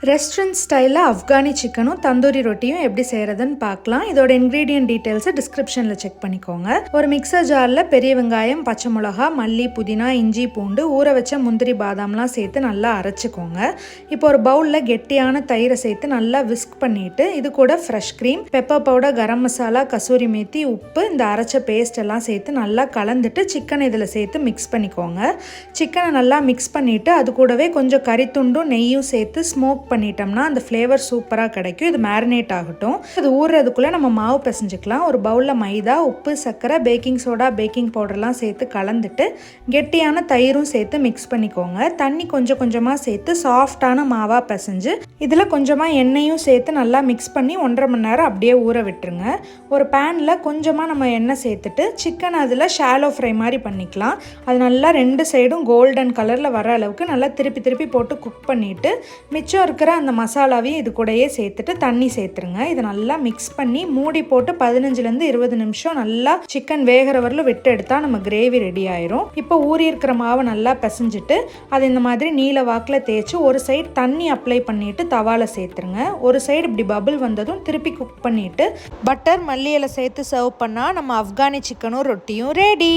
Restaurant ஸ்டைலில் Afghani சிக்கனும் தந்தூரி ரொட்டியும் எப்படி செய்கிறதுன்னு பார்க்கலாம். இதோட இன்க்ரீடியன்ட் டீட்டெயில்ஸை டிஸ்கிரிப்ஷனில் செக் பண்ணிக்கோங்க. ஒரு மிக்சர் ஜாரில் பெரிய வெங்காயம், பச்சை மிளகா, மல்லி, புதினா, இஞ்சி, பூண்டு, ஊற வச்ச முந்திரி, பாதாம்லாம் சேர்த்து நல்லா அரைச்சிக்கோங்க. இப்போ ஒரு பவுலில் கெட்டியான தயிரை சேர்த்து நல்லா விஸ்க் பண்ணிவிட்டு இது கூட fresh cream, pepper powder, garam masala, kasuri methi, உப்பு, இந்த அரைச்ச பேஸ்ட் எல்லாம் சேர்த்து நல்லா கலந்துட்டு சிக்கன் இதில் சேர்த்து மிக்ஸ் பண்ணிக்கோங்க. சிக்கனை நல்லா மிக்ஸ் பண்ணிவிட்டு அது கூடவே கொஞ்சம் கறித்துண்டும் நெய்யும் சேர்த்து ஸ்மோக் பண்ணிட்டோம்னா அந்த ஃப்ளேவர் சூப்பராக கிடைக்கும். இது மேரினேட் ஆகட்டும். இது ஊறுறதுக்குள்ளே நம்ம மாவு பிசைஞ்சிக்கலாம். ஒரு பவுலில் மைதா, உப்பு, சர்க்கரை, பேக்கிங் சோடா, பேக்கிங் பவுடர்லாம் சேர்த்து கலந்துட்டு கெட்டியான தயிரும் சேர்த்து மிக்ஸ் பண்ணிக்கோங்க. தண்ணி கொஞ்சம் கொஞ்சமாக சேர்த்து சாஃப்டான மாவாக பிசைஞ்சு இதில் கொஞ்சமாக எண்ணெயும் சேர்த்து நல்லா மிக்ஸ் பண்ணி 1.5 மணி நேரம் அப்படியே ஊற விட்டுருங்க. ஒரு பேனில் கொஞ்சமாக நம்ம எண்ணெய் சேர்த்துட்டு சிக்கன் அதில் ஷாலோ ஃப்ரை மாதிரி பண்ணிக்கலாம். அது நல்லா 2 சைடும் கோல்டன் கலரில் வர அளவுக்கு நல்லா திருப்பி திருப்பி போட்டு குக் பண்ணிவிட்டு மிச்சம் இருக்கிற அந்த மசாலாவையும் இது கூடயே சேர்த்துட்டு தண்ணி சேர்த்துருங்க. இதை நல்லா மிக்ஸ் பண்ணி மூடி போட்டு 15லேருந்து 20 நிமிஷம் நல்லா சிக்கன் வேகிற வரலும் விட்டு எடுத்தால் நம்ம கிரேவி ரெடி ஆயிரும். இப்போ ஊறி இருக்கிற மாவை நல்லா பிசைஞ்சிட்டு அதை இந்த மாதிரி நீல வாக்கில் தேய்ச்சி ஒரு சைடு தண்ணி அப்ளை பண்ணிட்டு தவால சேர்த்துருங்க. ஒரு சைடு இப்படி பபிள் வந்ததும் திருப்பி குக் பண்ணிட்டு பட்டர், மல்லி இலை சேர்த்து சர்வ் பண்ணால் நம்ம ஆஃப்கானி சிக்கனும் ரொட்டியும் ரெடி.